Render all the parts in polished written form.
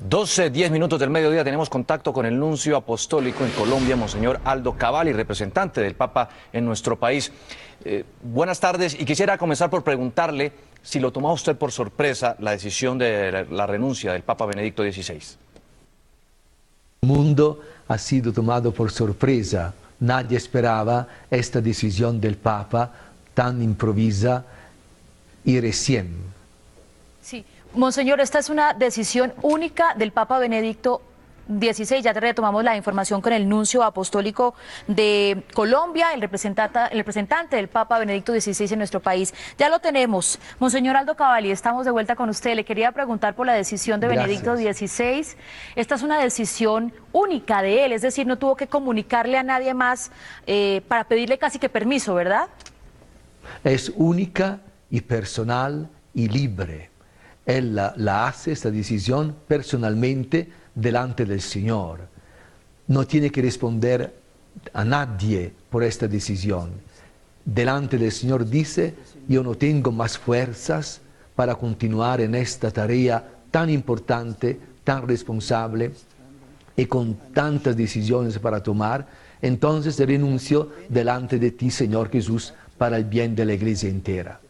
12:10 del mediodía, tenemos contacto con el nuncio apostólico en Colombia, Monseñor Aldo Cavalli, representante del Papa en nuestro país. Buenas tardes, y quisiera comenzar por preguntarle si lo tomó usted por sorpresa la decisión de la renuncia del Papa Benedicto XVI. El mundo ha sido tomado por sorpresa. Nadie esperaba esta decisión del Papa tan improvisa y recién. Sí, Monseñor, esta es una decisión única del Papa Benedicto XVI. Ya retomamos la información con el nuncio apostólico de Colombia, el representante del Papa Benedicto XVI en nuestro país. Ya lo tenemos. Monseñor Aldo Cavalli, estamos de vuelta con usted. Le quería preguntar por la decisión de Benedicto XVI. Esta es una decisión única de él, es decir, no tuvo que comunicarle a nadie más para pedirle casi que permiso, ¿verdad? Es única y personal y libre. Él la hace, esta decisión, personalmente delante del Señor. No tiene que responder a nadie por esta decisión. Delante del Señor dice: yo no tengo más fuerzas para continuar en esta tarea tan importante, tan responsable y con tantas decisiones para tomar. Entonces renuncio delante de ti, Señor Jesús, para el bien de la Iglesia entera.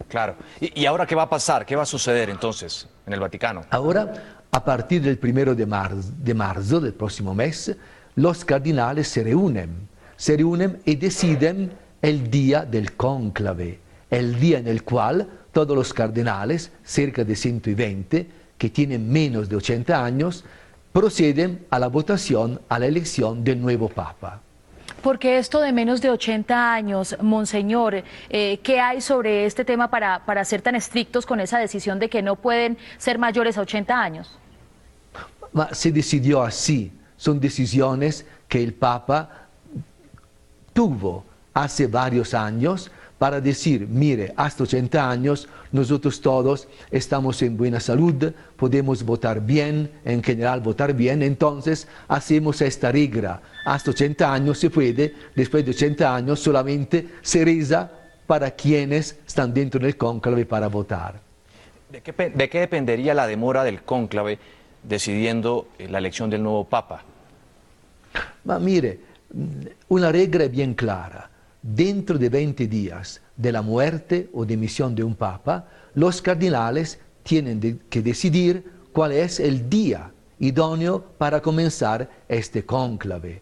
Claro. ¿Y ahora qué va a pasar? ¿Qué va a suceder entonces en el Vaticano? Ahora, a partir del 1 de marzo del próximo mes, los cardinales se reúnen y deciden el día del cónclave, el día en el cual todos los cardenales, cerca de 120, que tienen menos de 80 años, proceden a la votación, a la elección del nuevo Papa. Porque esto de menos de 80 años, Monseñor, ¿qué hay sobre este tema para ser tan estrictos con esa decisión de que no pueden ser mayores a 80 años? Se decidió así. Son decisiones que el Papa tuvo hace varios años para decir: mire, hasta 80 años nosotros todos estamos en buena salud, podemos votar bien, en general votar bien, entonces hacemos esta regla. Hasta 80 años se puede, después de 80 años solamente se reza para quienes están dentro del cónclave para votar. ¿De qué dependería la demora del cónclave decidiendo la elección del nuevo Papa? Ma mire, una regla bien clara. Dentro de 20 días de la muerte o dimisión de un Papa, los cardinales tienen que decidir cuál es el día idóneo para comenzar este cónclave.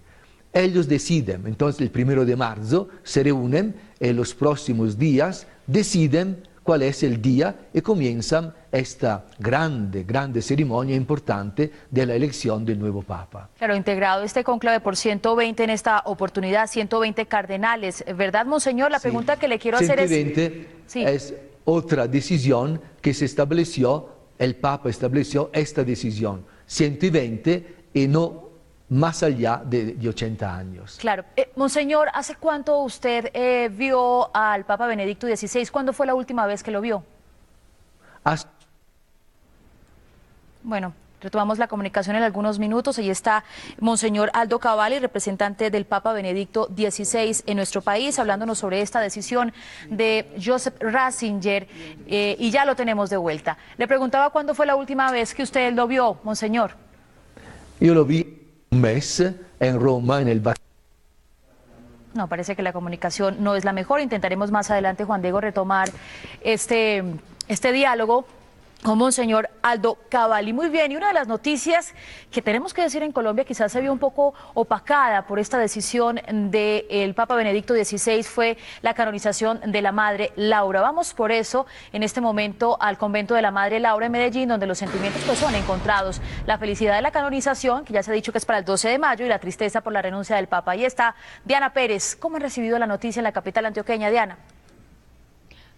Ellos deciden, entonces el 1 de marzo se reúnen y en los próximos días deciden cuál es el día y comienzan esta grande ceremonia importante de la elección del nuevo Papa. Claro, integrado este cónclave por 120 en esta oportunidad, 120 cardenales, ¿verdad, Monseñor? La pregunta que le quiero hacer es... 120 es otra decisión que se estableció, el Papa estableció esta decisión, 120 y no más allá de 80 años. Claro. Monseñor, ¿hace cuánto usted vio al Papa Benedicto XVI? ¿Cuándo fue la última vez que lo vio? Bueno, retomamos la comunicación en algunos minutos. Ahí está Monseñor Aldo Cavalli, representante del Papa Benedicto XVI en nuestro país, hablándonos sobre esta decisión de Joseph Ratzinger, y ya lo tenemos de vuelta. Le preguntaba cuándo fue la última vez que usted lo vio, Monseñor. Yo lo vi un mes en Roma, en el Vaticano. No, parece que la comunicación no es la mejor. Intentaremos más adelante, Juan Diego, retomar este diálogo con Monseñor Aldo Cavalli. Muy bien, y una de las noticias que tenemos que decir en Colombia quizás se vio un poco opacada por esta decisión del Papa Benedicto XVI fue la canonización de la Madre Laura. Vamos por eso en este momento al convento de la Madre Laura en Medellín, donde los sentimientos pues son encontrados. La felicidad de la canonización, que ya se ha dicho que es para el 12 de mayo, y la tristeza por la renuncia del Papa. Ahí está Diana Pérez. ¿Cómo han recibido la noticia en la capital antioqueña, Diana?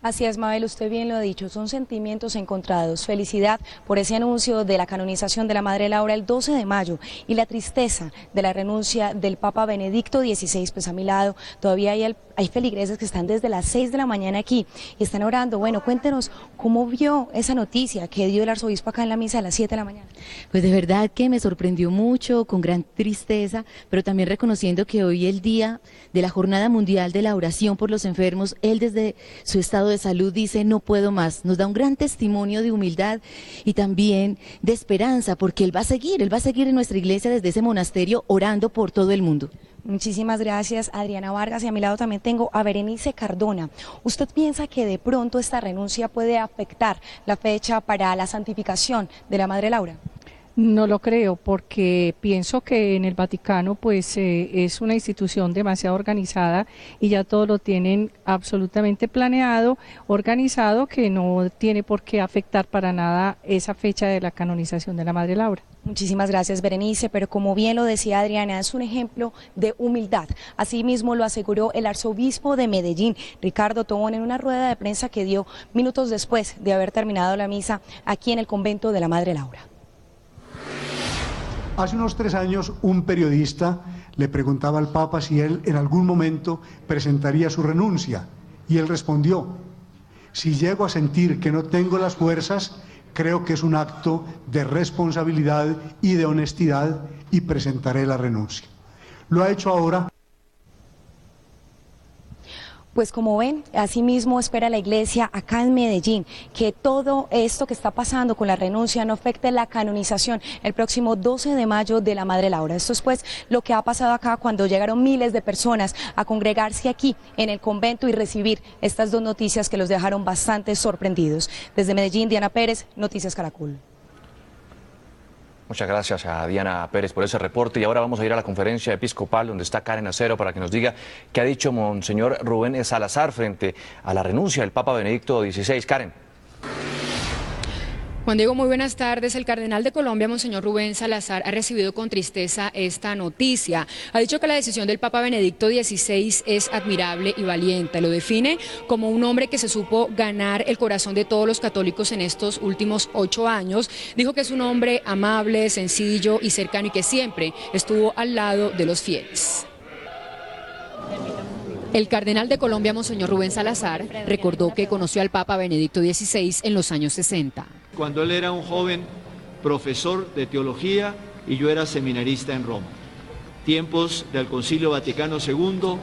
Así es, Mabel, usted bien lo ha dicho, son sentimientos encontrados, felicidad por ese anuncio de la canonización de la Madre Laura el 12 de mayo y la tristeza de la renuncia del Papa Benedicto XVI. Pues a mi lado todavía hay feligreses que están desde las 6 de la mañana aquí y están orando. Bueno, cuéntenos cómo vio esa noticia que dio el arzobispo acá en la misa a las 7 de la mañana. Pues de verdad que me sorprendió mucho, con gran tristeza, pero también reconociendo que hoy el día de la Jornada Mundial de la Oración por los Enfermos, él desde su estado de de salud dice no puedo más. Nos da un gran testimonio de humildad y también de esperanza, porque él va a seguir en nuestra iglesia desde ese monasterio orando por todo el mundo. Muchísimas gracias, Adriana Vargas, y a mi lado también tengo a Berenice Cardona. ¿Usted piensa que de pronto esta renuncia puede afectar la fecha para la santificación de la Madre Laura? No lo creo, porque pienso que en el Vaticano pues es una institución demasiado organizada y ya todo lo tienen absolutamente planeado, organizado, que no tiene por qué afectar para nada esa fecha de la canonización de la Madre Laura. Muchísimas gracias, Berenice, pero como bien lo decía Adriana, es un ejemplo de humildad. Asimismo lo aseguró el arzobispo de Medellín, Ricardo Tobón, en una rueda de prensa que dio minutos después de haber terminado la misa aquí en el convento de la Madre Laura. Hace unos 3 años un periodista le preguntaba al Papa si él en algún momento presentaría su renuncia y él respondió: si llego a sentir que no tengo las fuerzas, creo que es un acto de responsabilidad y de honestidad y presentaré la renuncia. Lo ha hecho ahora. Pues como ven, asimismo espera la iglesia acá en Medellín que todo esto que está pasando con la renuncia no afecte la canonización el próximo 12 de mayo de la Madre Laura. Esto es pues lo que ha pasado acá cuando llegaron miles de personas a congregarse aquí en el convento y recibir estas dos noticias que los dejaron bastante sorprendidos. Desde Medellín, Diana Pérez, Noticias Caracol. Muchas gracias a Diana Pérez por ese reporte y ahora vamos a ir a la conferencia episcopal donde está Karen Acero para que nos diga qué ha dicho Monseñor Rubén Salazar frente a la renuncia del Papa Benedicto XVI. Karen. Juan Diego, muy buenas tardes. El cardenal de Colombia, Monseñor Rubén Salazar, ha recibido con tristeza esta noticia. Ha dicho que la decisión del Papa Benedicto XVI es admirable y valiente. Lo define como un hombre que se supo ganar el corazón de todos los católicos en estos últimos 8 años. Dijo que es un hombre amable, sencillo y cercano y que siempre estuvo al lado de los fieles. El cardenal de Colombia, Monseñor Rubén Salazar, recordó que conoció al Papa Benedicto XVI en los años 60. Cuando él era un joven profesor de teología y yo era seminarista en Roma. Tiempos del Concilio Vaticano II,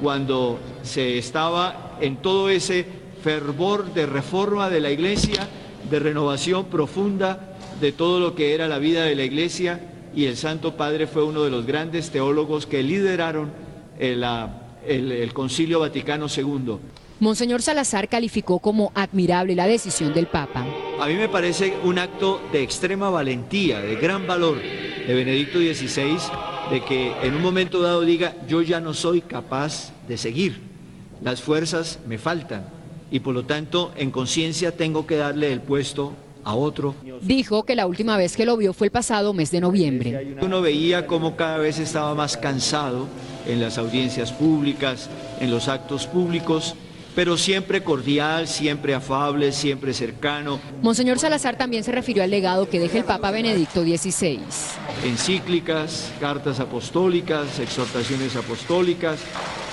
cuando se estaba en todo ese fervor de reforma de la Iglesia, de renovación profunda de todo lo que era la vida de la Iglesia, y el Santo Padre fue uno de los grandes teólogos que lideraron el Concilio Vaticano II. Monseñor Salazar calificó como admirable la decisión del Papa. A mí me parece un acto de extrema valentía, de gran valor de Benedicto XVI, de que en un momento dado diga: yo ya no soy capaz de seguir, las fuerzas me faltan y por lo tanto en conciencia tengo que darle el puesto a otro. Dijo que la última vez que lo vio fue el pasado mes de noviembre. Uno veía cómo cada vez estaba más cansado en las audiencias públicas, en los actos públicos, pero siempre cordial, siempre afable, siempre cercano. Monseñor Salazar también se refirió al legado que deja el Papa Benedicto XVI. Encíclicas, cartas apostólicas, exhortaciones apostólicas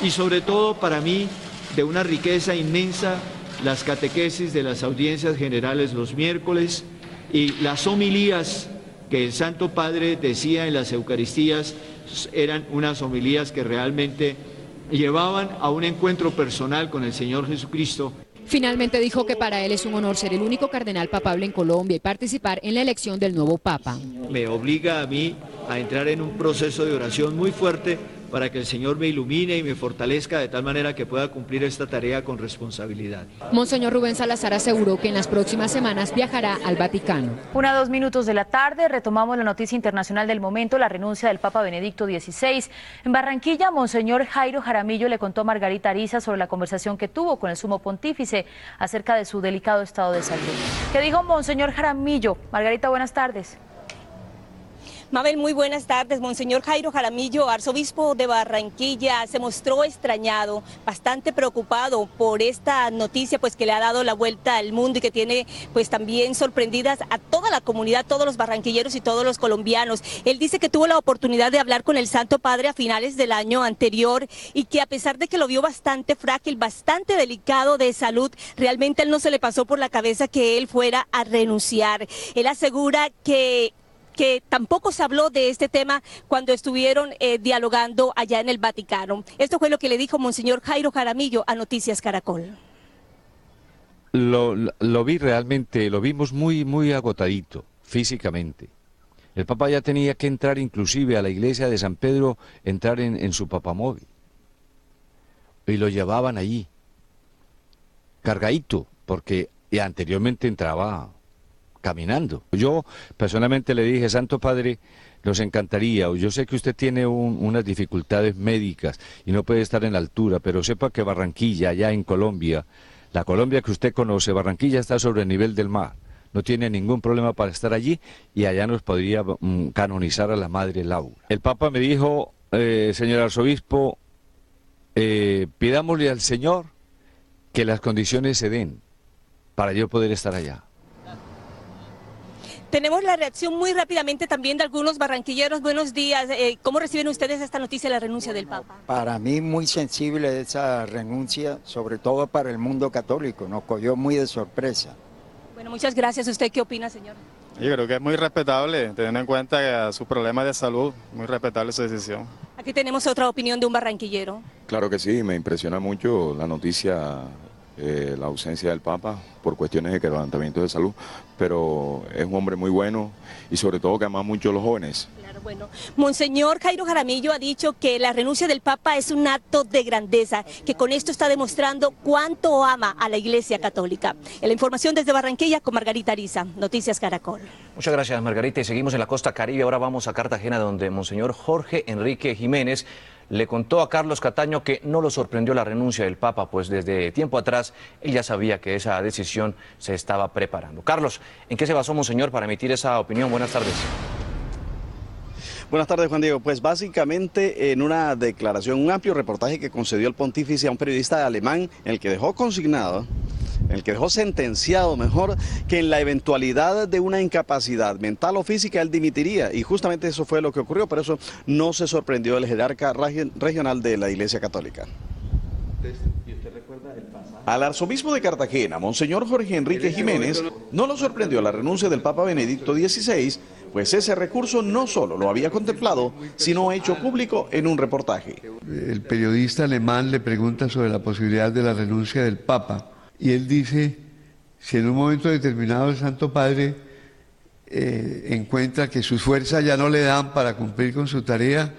y sobre todo para mí de una riqueza inmensa las catequesis de las audiencias generales los miércoles y las homilías que el Santo Padre decía en las Eucaristías. Eran unas homilías que realmente llevaban a un encuentro personal con el Señor Jesucristo. Finalmente dijo que para él es un honor ser el único cardenal papable en Colombia y participar en la elección del nuevo Papa. Me obliga a mí a entrar en un proceso de oración muy fuerte para que el Señor me ilumine y me fortalezca de tal manera que pueda cumplir esta tarea con responsabilidad. Monseñor Rubén Salazar aseguró que en las próximas semanas viajará al Vaticano. 1:02 minutos de la tarde, retomamos la noticia internacional del momento, la renuncia del Papa Benedicto XVI. En Barranquilla, Monseñor Jairo Jaramillo le contó a Margarita Ariza sobre la conversación que tuvo con el sumo pontífice acerca de su delicado estado de salud. ¿Qué dijo Monseñor Jaramillo? Margarita, buenas tardes. Mabel, muy buenas tardes. Monseñor Jairo Jaramillo, arzobispo de Barranquilla, se mostró extrañado, bastante preocupado por esta noticia pues que le ha dado la vuelta al mundo y que tiene pues también sorprendidas a toda la comunidad, todos los barranquilleros y todos los colombianos. Él dice que tuvo la oportunidad de hablar con el Santo Padre a finales del año anterior y que a pesar de que lo vio bastante frágil, bastante delicado de salud, realmente a él no se le pasó por la cabeza que él fuera a renunciar. Él asegura que tampoco se habló de este tema cuando estuvieron dialogando allá en el Vaticano. Esto fue lo que le dijo Monseñor Jairo Jaramillo a Noticias Caracol. Lo vi realmente, lo vimos muy agotadito, físicamente. El Papa ya tenía que entrar inclusive a la iglesia de San Pedro, entrar en su papamóvil. Y lo llevaban allí, cargadito, porque ya anteriormente entraba caminando. Yo personalmente le dije, Santo Padre, nos encantaría, yo sé que usted tiene unas dificultades médicas y no puede estar en la altura, pero sepa que Barranquilla, allá en Colombia, la Colombia que usted conoce, Barranquilla está sobre el nivel del mar, no tiene ningún problema para estar allí y allá nos podría canonizar a la Madre Laura. El Papa me dijo, señor arzobispo, pidámosle al Señor que las condiciones se den para yo poder estar allá. Tenemos la reacción muy rápidamente también de algunos barranquilleros. Buenos días. ¿Cómo reciben ustedes esta noticia de la renuncia del Papa? Para mí muy sensible esa renuncia, sobre todo para el mundo católico. Nos cogió muy de sorpresa. Bueno, muchas gracias. ¿Usted qué opina, señor? Yo creo que es muy respetable, teniendo en cuenta su problema de salud, muy respetable su decisión. Aquí tenemos otra opinión de un barranquillero. Claro que sí, me impresiona mucho la noticia, la ausencia del Papa por cuestiones de quebrantamiento de salud, pero es un hombre muy bueno y sobre todo que ama mucho a los jóvenes. Claro, bueno. Monseñor Jairo Jaramillo ha dicho que la renuncia del Papa es un acto de grandeza, que con esto está demostrando cuánto ama a la Iglesia Católica. En la información desde Barranquilla con Margarita Ariza, Noticias Caracol. Muchas gracias, Margarita, y seguimos en la costa Caribe. Ahora vamos a Cartagena, donde Monseñor Jorge Enrique Jiménez le contó a Carlos Cataño que no lo sorprendió la renuncia del Papa, pues desde tiempo atrás él ya sabía que esa decisión se estaba preparando. Carlos, ¿en qué se basó Monseñor para emitir esa opinión? Buenas tardes. Buenas tardes, Juan Diego. Pues básicamente en una declaración, un amplio reportaje que concedió el pontífice a un periodista alemán, en el que dejó consignado, en el que dejó sentenciado, mejor, que en la eventualidad de una incapacidad mental o física él dimitiría, y justamente eso fue lo que ocurrió. Por eso no se sorprendió el jerarca regional de la Iglesia Católica. Al arzobispo de Cartagena, Monseñor Jorge Enrique Jiménez, no lo sorprendió la renuncia del Papa Benedicto XVI, pues ese recurso no solo lo había contemplado, sino hecho público en un reportaje. El periodista alemán le pregunta sobre la posibilidad de la renuncia del Papa, y él dice, si en un momento determinado el Santo Padre encuentra que sus fuerzas ya no le dan para cumplir con su tarea,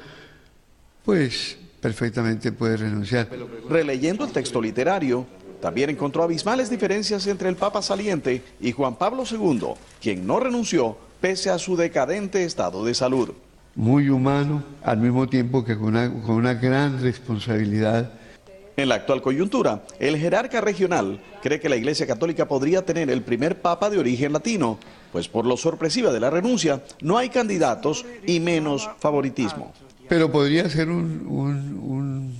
pues perfectamente puede renunciar. Releyendo el texto literario, también encontró abismales diferencias entre el Papa saliente y Juan Pablo II, quien no renunció pese a su decadente estado de salud. Muy humano, al mismo tiempo que con una gran responsabilidad. En la actual coyuntura, el jerarca regional cree que la Iglesia Católica podría tener el primer Papa de origen latino, pues por lo sorpresiva de la renuncia no hay candidatos y menos favoritismo. Pero podría ser un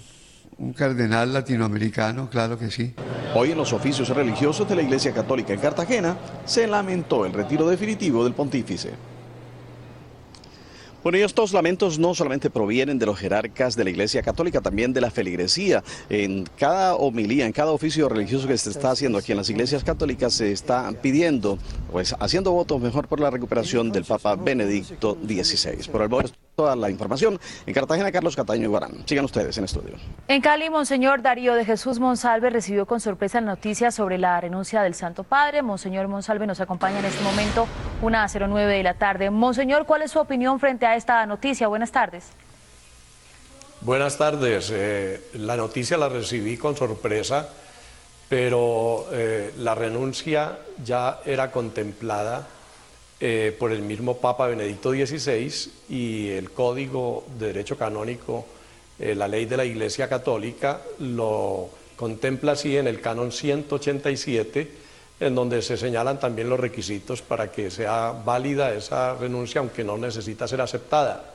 cardenal latinoamericano, claro que sí. Hoy en los oficios religiosos de la Iglesia Católica en Cartagena se lamentó el retiro definitivo del pontífice. Bueno, y estos lamentos no solamente provienen de los jerarcas de la Iglesia Católica, también de la feligresía. En cada homilía, en cada oficio religioso que se está haciendo aquí en las iglesias católicas, se está pidiendo, pues haciendo votos mejor por la recuperación del Papa Benedicto XVI. Por el momento, toda la información en Cartagena, Carlos Cataño y Guarán. Sigan ustedes en estudio. En Cali, Monseñor Darío de Jesús Monsalve recibió con sorpresa la noticia sobre la renuncia del Santo Padre. Monseñor Monsalve nos acompaña en este momento, 1:09 de la tarde. Monseñor, ¿cuál es su opinión frente a esta noticia? Buenas tardes. Buenas tardes. La noticia la recibí con sorpresa, pero la renuncia ya era contemplada por el mismo Papa Benedicto XVI, y el Código de Derecho Canónico, la ley de la Iglesia Católica, lo contempla así en el canon 187, en donde se señalan también los requisitos para que sea válida esa renuncia, aunque no necesita ser aceptada.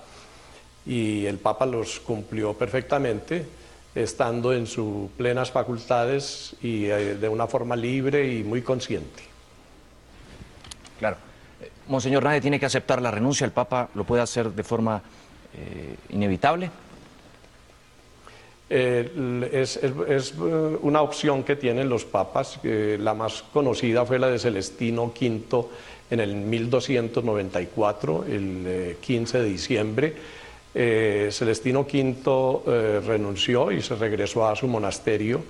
Y el Papa los cumplió perfectamente, estando en sus plenas facultades y de una forma libre y muy consciente. Claro. Monseñor, nadie tiene que aceptar la renuncia, el Papa lo puede hacer de forma inevitable. Es una opción que tienen los papas. La más conocida fue la de Celestino V en el 1294, el 15 de diciembre. Celestino V renunció y se regresó a su monasterio,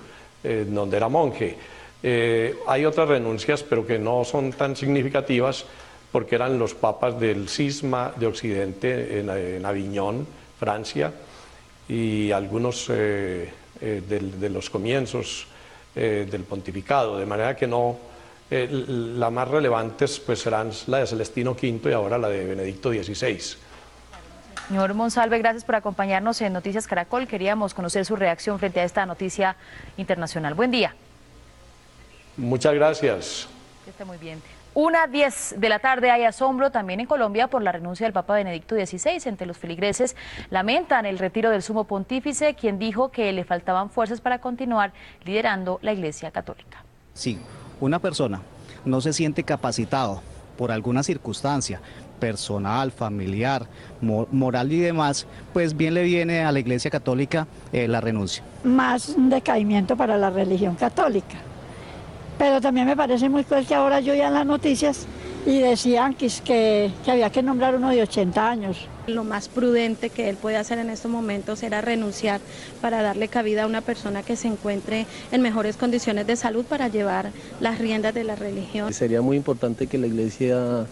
donde era monje. Hay otras renuncias, pero que no son tan significativas, porque eran los papas del Cisma de Occidente en Aviñón, Francia, y algunos de los comienzos del pontificado, de manera que no, las más relevantes pues serán la de Celestino V y ahora la de Benedicto XVI. Señor Monsalve, gracias por acompañarnos en Noticias Caracol. Queríamos conocer su reacción frente a esta noticia internacional. Buen día. Muchas gracias. Que esté muy bien. 1:10 de la tarde. Hay asombro también en Colombia por la renuncia del Papa Benedicto XVI. Entre los feligreses lamentan el retiro del sumo pontífice, quien dijo que le faltaban fuerzas para continuar liderando la Iglesia Católica. Si una persona no se siente capacitado por alguna circunstancia personal, familiar, moral y demás, pues bien le viene a la Iglesia Católica la renuncia. Más un decaimiento para la religión católica. Pero también me parece muy cruel que ahora yo ya en las noticias y decían que había que nombrar uno de 80 años. Lo más prudente que él puede hacer en estos momentos era renunciar para darle cabida a una persona que se encuentre en mejores condiciones de salud para llevar las riendas de la religión. Sería muy importante que la Iglesia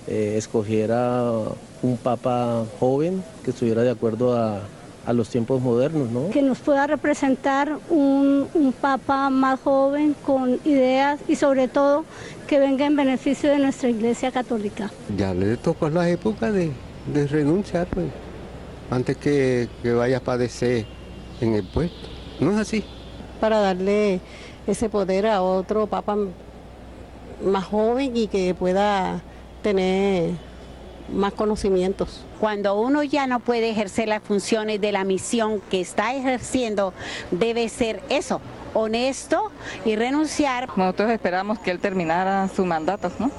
escogiera un papa joven que estuviera de acuerdo a los tiempos modernos, ¿no? Que nos pueda representar un papa más joven, con ideas y sobre todo que venga en beneficio de nuestra Iglesia Católica. Ya le tocó la época de renunciar, pues, antes que vaya a padecer en el puesto. ¿No es así? Para darle ese poder a otro papa más joven y que pueda tener más conocimientos. Cuando uno ya no puede ejercer las funciones de la misión que está ejerciendo, debe ser eso, honesto y renunciar. Nosotros esperamos que él terminara su mandato, ¿no?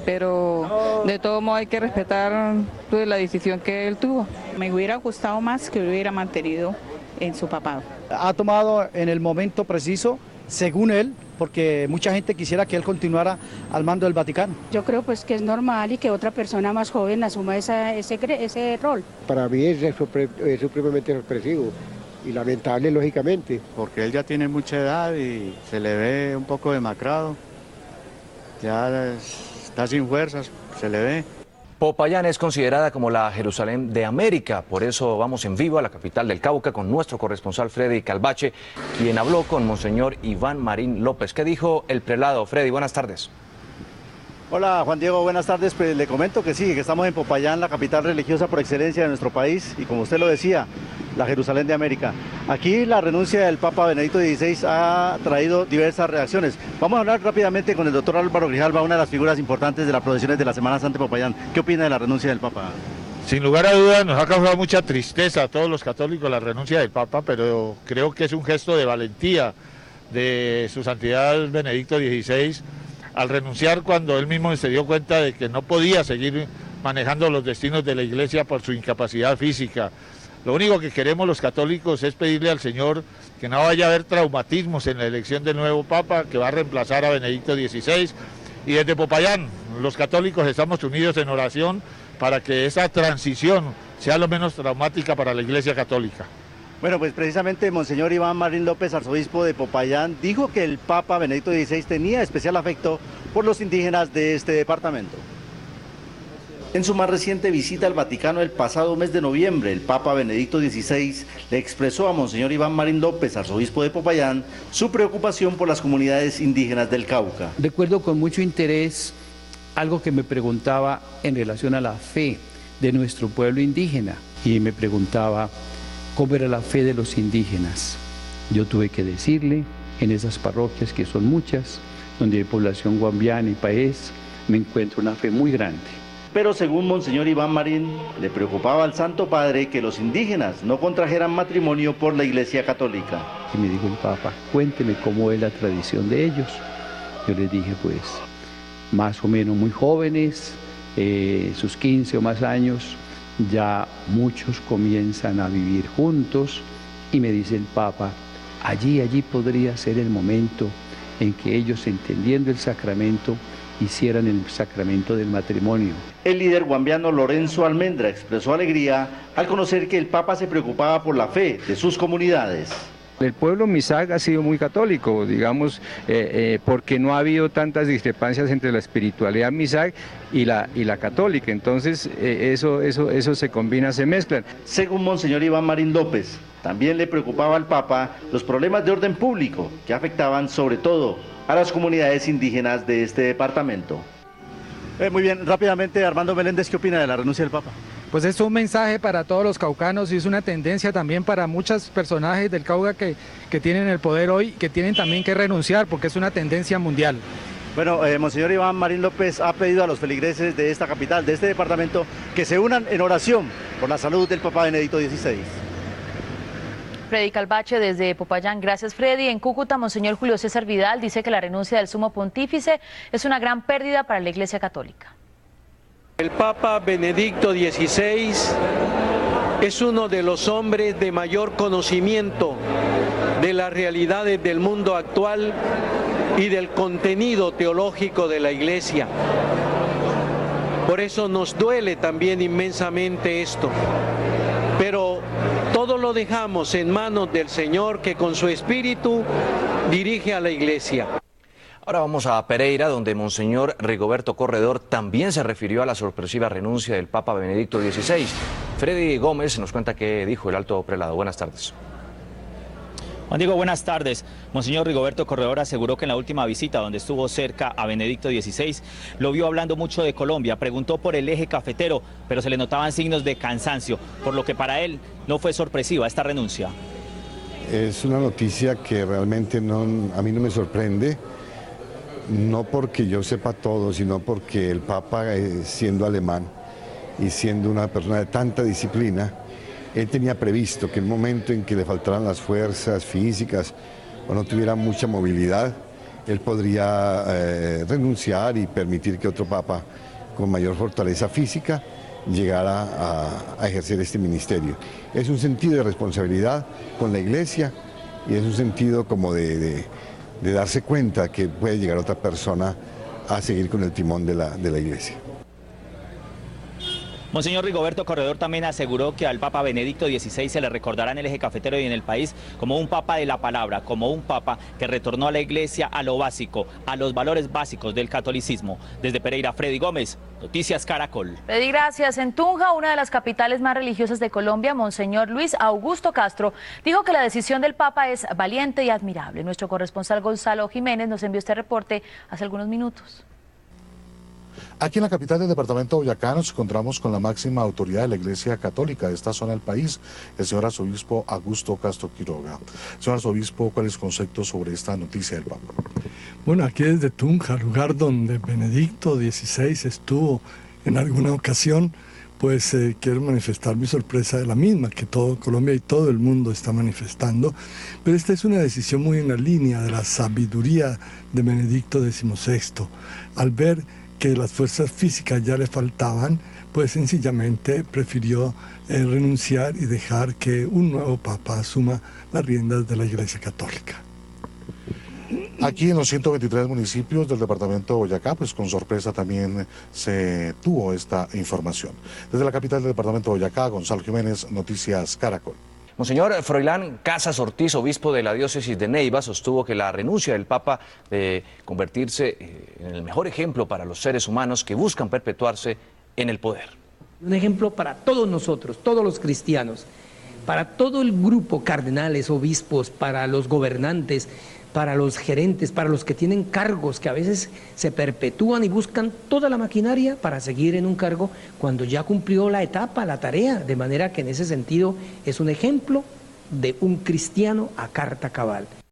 Pero de todo modo hay que respetar pues, la decisión que él tuvo. Me hubiera gustado más que hubiera mantenido en su papado. Ha tomado en el momento preciso, según él, porque mucha gente quisiera que él continuara al mando del Vaticano. Yo creo pues que es normal y que otra persona más joven asuma ese rol. Para mí es supremamente sorpresivo y lamentable, lógicamente. Porque él ya tiene mucha edad y se le ve un poco demacrado, ya está sin fuerzas, se le ve. Popayán es considerada como la Jerusalén de América, por eso vamos en vivo a la capital del Cauca con nuestro corresponsal Freddy Calvache, quien habló con Monseñor Iván Marín López. ¿Qué dijo el prelado? Freddy, buenas tardes. Hola Juan Diego, buenas tardes. Pues le comento que sí, que estamos en Popayán, la capital religiosa por excelencia de nuestro país y como usted lo decía, la Jerusalén de América. Aquí la renuncia del Papa Benedicto XVI ha traído diversas reacciones. Vamos a hablar rápidamente con el doctor Álvaro Grijalva, una de las figuras importantes de las procesiones de la Semana Santa de Popayán. ¿Qué opina de la renuncia del Papa? Sin lugar a dudas nos ha causado mucha tristeza a todos los católicos la renuncia del Papa, pero creo que es un gesto de valentía de su santidad Benedicto XVI al renunciar cuando él mismo se dio cuenta de que no podía seguir manejando los destinos de la Iglesia por su incapacidad física. Lo único que queremos los católicos es pedirle al Señor que no vaya a haber traumatismos en la elección del nuevo Papa que va a reemplazar a Benedicto XVI. Y desde Popayán, los católicos estamos unidos en oración para que esa transición sea lo menos traumática para la Iglesia Católica. Bueno, pues precisamente Monseñor Iván Marín López, arzobispo de Popayán, dijo que el Papa Benedicto XVI tenía especial afecto por los indígenas de este departamento. En su más reciente visita al Vaticano el pasado mes de noviembre, el Papa Benedicto XVI le expresó a Monseñor Iván Marín López, arzobispo de Popayán, su preocupación por las comunidades indígenas del Cauca. Recuerdo con mucho interés algo que me preguntaba en relación a la fe de nuestro pueblo indígena y me preguntaba cómo era la fe de los indígenas. Yo tuve que decirle, en esas parroquias que son muchas, donde hay población guambiana y paez, me encuentro una fe muy grande. Pero según Monseñor Iván Marín, le preocupaba al Santo Padre que los indígenas no contrajeran matrimonio por la Iglesia Católica. Y me dijo el Papa, cuénteme cómo es la tradición de ellos. Yo les dije, pues, más o menos muy jóvenes, sus 15 o más años, ya muchos comienzan a vivir juntos y me dice el Papa, allí podría ser el momento en que ellos, entendiendo el sacramento, hicieran el sacramento del matrimonio. El líder guambiano Lorenzo Almendra expresó alegría al conocer que el Papa se preocupaba por la fe de sus comunidades. El pueblo Misak ha sido muy católico, digamos, porque no ha habido tantas discrepancias entre la espiritualidad Misak y la católica, entonces eso se combina, se mezclan. Según Monseñor Iván Marín López, también le preocupaba al Papa los problemas de orden público que afectaban sobre todo a las comunidades indígenas de este departamento. Muy bien, rápidamente, Armando Meléndez, ¿qué opina de la renuncia del Papa? Pues es un mensaje para todos los caucanos y es una tendencia también para muchos personajes del Cauca que tienen el poder hoy, que tienen también que renunciar porque es una tendencia mundial. Bueno, Monseñor Iván Marín López ha pedido a los feligreses de esta capital, de este departamento, que se unan en oración por la salud del Papa Benedicto XVI. Freddy Calvache desde Popayán. Gracias, Freddy. En Cúcuta, Monseñor Julio César Vidal dice que la renuncia del sumo pontífice es una gran pérdida para la Iglesia Católica. El Papa Benedicto XVI es uno de los hombres de mayor conocimiento de las realidades del mundo actual y del contenido teológico de la Iglesia. Por eso nos duele también inmensamente esto, pero todo lo dejamos en manos del Señor, que con su Espíritu dirige a la Iglesia. Ahora vamos a Pereira, donde Monseñor Rigoberto Corredor también se refirió a la sorpresiva renuncia del Papa Benedicto XVI. Freddy Gómez nos cuenta qué dijo el alto prelado. Buenas tardes. Juan Diego, buenas tardes. Monseñor Rigoberto Corredor aseguró que en la última visita donde estuvo cerca a Benedicto XVI, lo vio hablando mucho de Colombia, preguntó por el eje cafetero, pero se le notaban signos de cansancio, por lo que para él no fue sorpresiva esta renuncia. Es una noticia que realmente a mí no me sorprende. No porque yo sepa todo, sino porque el Papa, siendo alemán y siendo una persona de tanta disciplina, él tenía previsto que en el momento en que le faltaran las fuerzas físicas o no tuviera mucha movilidad, él podría renunciar y permitir que otro Papa con mayor fortaleza física llegara a ejercer este ministerio. Es un sentido de responsabilidad con la Iglesia y es un sentido como de darse cuenta que puede llegar otra persona a seguir con el timón de la Iglesia. Monseñor Rigoberto Corredor también aseguró que al Papa Benedicto XVI se le recordará en el eje cafetero y en el país como un Papa de la palabra, como un Papa que retornó a la Iglesia a lo básico, a los valores básicos del catolicismo. Desde Pereira, Freddy Gómez, Noticias Caracol. Freddy, gracias. En Tunja, una de las capitales más religiosas de Colombia, Monseñor Luis Augusto Castro dijo que la decisión del Papa es valiente y admirable. Nuestro corresponsal Gonzalo Jiménez nos envió este reporte hace algunos minutos. Aquí en la capital del departamento de Boyacá nos encontramos con la máxima autoridad de la Iglesia Católica de esta zona del país, el señor arzobispo Augusto Castro Quiroga. Señor arzobispo, ¿cuál es el concepto sobre esta noticia del Papa? Bueno, aquí desde Tunja, lugar donde Benedicto XVI estuvo en alguna ocasión, pues quiero manifestar mi sorpresa de la misma, que todo Colombia y todo el mundo está manifestando, pero esta es una decisión muy en la línea de la sabiduría de Benedicto XVI, al ver que las fuerzas físicas ya le faltaban, pues sencillamente prefirió renunciar y dejar que un nuevo Papa asuma las riendas de la Iglesia Católica. Aquí en los 123 municipios del departamento de Boyacá, pues con sorpresa también se tuvo esta información. Desde la capital del departamento de Boyacá, Gonzalo Jiménez, Noticias Caracol. Monseñor Froilán Casas Ortiz, obispo de la diócesis de Neiva, sostuvo que la renuncia del Papa de convertirse en el mejor ejemplo para los seres humanos que buscan perpetuarse en el poder. Un ejemplo para todos nosotros, todos los cristianos, para todo el grupo, cardenales, obispos, para los gobernantes, para los gerentes, para los que tienen cargos que a veces se perpetúan y buscan toda la maquinaria para seguir en un cargo cuando ya cumplió la etapa, la tarea, de manera que en ese sentido es un ejemplo de un cristiano a carta cabal.